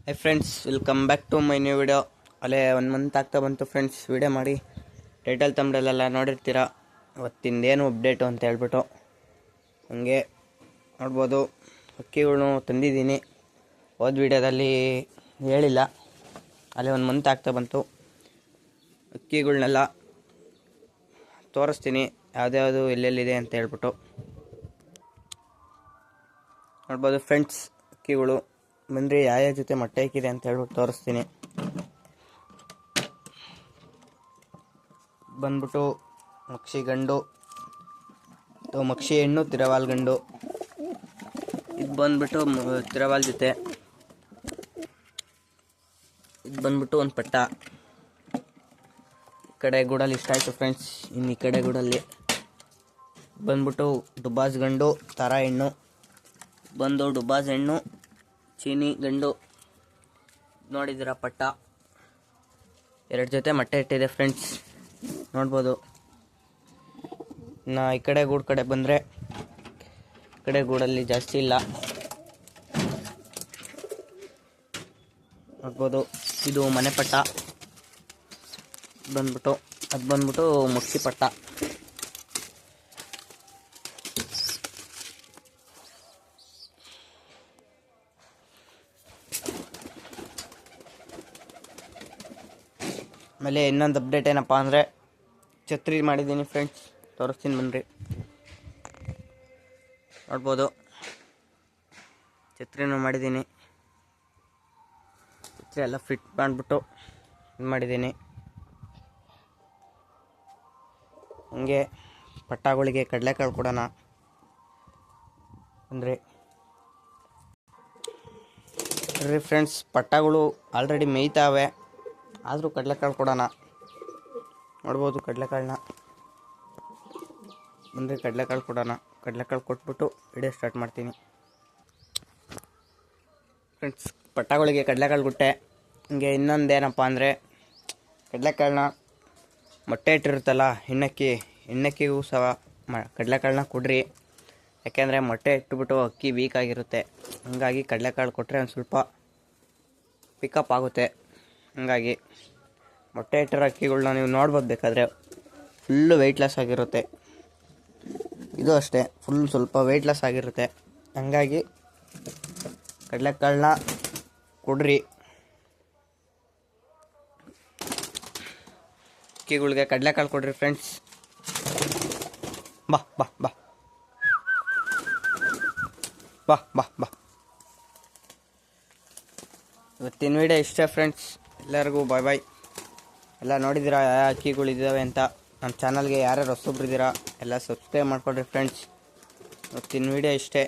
High friends, welcome back to my new video. ಅಲ್ಲೇ 1 month ಆಗ್ತಾ ಬಂತು ಫ್ರೆಂಡ್ಸ್ ವಿಡಿಯೋ ಮಾಡಿ. ಟೈಟಲ್ ತಮ್ಮಲ್ಲೆಲ್ಲ ನೋಡಿರ್ತೀರ ಇವತ್ತಿಂದೇನು ಅಪ್ಡೇಟು ಅಂತ ಹೇಳ್ಬಿಟ್ಟು. ಹಂಗೆ ನೋಡ್ಬೋದು, ಅಕ್ಕಿಗಳ್ನು ತಂದಿದ್ದೀನಿ. ಹೋದ ವಿಡಿಯೋದಲ್ಲಿ ಹೇಳಿಲ್ಲ, ಅಲ್ಲೇ 1 ಮಂತ್ ಆಗ್ತಾ ಬಂತು. ಅಕ್ಕಿಗಳ್ನೆಲ್ಲ ತೋರಿಸ್ತೀನಿ ಯಾವ್ದ್ಯಾವುದು ಎಲ್ಲೆಲ್ಲಿದೆ ಅಂತ ಹೇಳ್ಬಿಟ್ಟು. ನೋಡ್ಬೋದು ಫ್ರೆಂಡ್ಸ್, ಅಕ್ಕಿಗಳು ಬಂದರೆ ಯಾವ ಜೊತೆ ಮೊಟ್ಟೆ ಹಾಕಿದೆ ಅಂತ ಹೇಳ್ಬಿಟ್ಟು ತೋರಿಸ್ತೀನಿ. ಬಂದ್ಬಿಟ್ಟು ಮಕ್ಷಿ ಗಂಡು, ಮಕ್ಷಿ ಹೆಣ್ಣು, ತಿರವಾಲ್ ಗಂಡು. ಇದು ಬಂದ್ಬಿಟ್ಟು ತಿರವಾಲ್ ಜೊತೆ. ಇದು ಬಂದ್ಬಿಟ್ಟು ಒಂದು ಪಟ್ಟ. ಈ ಕಡೆ ಗೂಡಲ್ಲಿ ಇಷ್ಟ ಆಯಿತು ಫ್ರೆಂಡ್ಸ್. ಇನ್ನು ಈ ಕಡೆ ಗೂಡಲ್ಲಿ ಬಂದ್ಬಿಟ್ಟು ಡುಬಾಸ್ ಗಂಡು, ತರ ಹೆಣ್ಣು. ಬಂದು ಡುಬಾಸ್ ಹೆಣ್ಣು, ಚೀನಿ ಗಂಡು. ನೋಡಿದ್ದೀರಾ ಪಟ್ಟ. 2 ಜೊತೆ ಮೊಟ್ಟೆ ಇಟ್ಟಿದೆ ಫ್ರೆಂಡ್ಸ್, ನೋಡ್ಬೋದು. ನಾ ಈ ಕಡೆ ಗೂಡು ಕಡೆ ಬಂದರೆ, ಈ ಕಡೆ ಗೂಡಲ್ಲಿ ಜಾಸ್ತಿ ಇಲ್ಲ, ನೋಡ್ಬೋದು. ಇದು ಮನೆ ಪಟ್ಟ ಬಂದ್ಬಿಟ್ಟು, ಅದು ಬಂದ್ಬಿಟ್ಟು ಮುಕ್ಸಿ ಪಟ್ಟ. ಆಮೇಲೆ ಇನ್ನೊಂದು ಅಪ್ಡೇಟ್ ಏನಪ್ಪ ಅಂದರೆ, ಛತ್ರಿ ಮಾಡಿದ್ದೀನಿ ಫ್ರೆಂಡ್ಸ್, ತೋರಿಸ್ತೀನಿ ಬನ್ನಿರಿ. ನೋಡ್ಬೋದು, ಛತ್ರಿನೂ ಮಾಡಿದ್ದೀನಿ. ಛತ್ರಿ ಎಲ್ಲ ಫಿಟ್ ಮಾಡಿಬಿಟ್ಟು ಇದು ಮಾಡಿದ್ದೀನಿ. ಹಂಗೆ ಪಟ್ಟಗಳಿಗೆ ಕಡಲೆಕಾಳು ಕೊಡೋಣ ಅಂದರೆ ಫ್ರೆಂಡ್ಸ್. ಪಟ್ಟಗಳು ಆಲ್ರೆಡಿ ಮೇಯ್ತಾವೆ, ಆದರೂ ಕಡಲೆಕಾಳು ಕೊಡೋಣ. ನೋಡ್ಬೋದು ಕಡಲೆಕಾಳನ್ನ. ಅಂದರೆ ಕಡಲೆಕಾಳು ಕೊಡೋಣ. ಕಡಲೆಕಾಳು ಕೊಟ್ಬಿಟ್ಟು ವಿಡಿಯೋ ಸ್ಟಾರ್ಟ್ ಮಾಡ್ತೀನಿ ಫ್ರೆಂಡ್ಸ್. ಪಟ್ಟಗಳಿಗೆ ಕಡಲೆಕಾಳು ಕೊಟ್ಟೆ. ಹಂಗೆ ಇನ್ನೊಂದೇನಪ್ಪ ಅಂದರೆ, ಕಡಲೆಕಾಳನ್ನ ಮೊಟ್ಟೆ ಇಟ್ಟಿರುತ್ತಲ್ಲ ಹೆಣ್ಣಕ್ಕಿಗೂ ಸಹ ಕಡಲೆಕಾಳನ್ನ ಕೊಡ್ರಿ. ಯಾಕೆಂದರೆ ಮೊಟ್ಟೆ ಇಟ್ಬಿಟ್ಟು ಅಕ್ಕಿ ವೀಕ್ ಆಗಿರುತ್ತೆ. ಹಾಗಾಗಿ ಕಡಲೆಕಾಳು ಕೊಟ್ಟರೆ ಒಂದು ಸ್ವಲ್ಪ ಪಿಕಪ್ ಆಗುತ್ತೆ. ಹಾಗಾಗಿ ಮೊಟ್ಟೆ ಇಟ್ಟಿರೋ ಅಕ್ಕಿಗಳ್ನ ನೀವು ನೋಡ್ಬೋದು ಬೇಕಾದರೆ, ಫುಲ್ಲು ವೆಯ್ಟ್ ಲಾಸ್ ಆಗಿರುತ್ತೆ. ಇದು ಅಷ್ಟೇ, ಫುಲ್ ಸ್ವಲ್ಪ ವೆಯ್ಟ್ ಲಾಸ್ ಆಗಿರುತ್ತೆ. ಹಾಗಾಗಿ ಕಡಲೆಕಾಳನ್ನ ಕೊಡ್ರಿ. ಅಕ್ಕಿಗಳಿಗೆ ಕಡಲೆಕಾಳು ಕೊಡ್ರಿ ಫ್ರೆಂಡ್ಸ್. ಬಾ ಬಾ ಬಾ ಬಾ ಬಾ ಬಾ. ಇವತ್ತಿನ ವಿಡಿಯೋ ಇಷ್ಟೇ ಫ್ರೆಂಡ್ಸ್. ಎಲ್ಲರಿಗೂ ಬಾಯ್ ಬಾಯ್. ಎಲ್ಲ ನೋಡಿದ್ದೀರಾ ಯಾವ ಅಕ್ಕಿಗಳಿದ್ದಾವೆ ಅಂತ. ನಮ್ಮ ಚಾನಲ್ಗೆ ಯಾರ್ಯಾರು ಹೊಸಬ್ರಿದ್ದೀರಾ ಎಲ್ಲ ಸಬ್ಸ್ಕ್ರೈಬ್ ಮಾಡ್ಕೊಳ್ರಿ ಫ್ರೆಂಡ್ಸ್. ಇವತ್ತಿನ ವಿಡಿಯೋ ಇಷ್ಟೇ.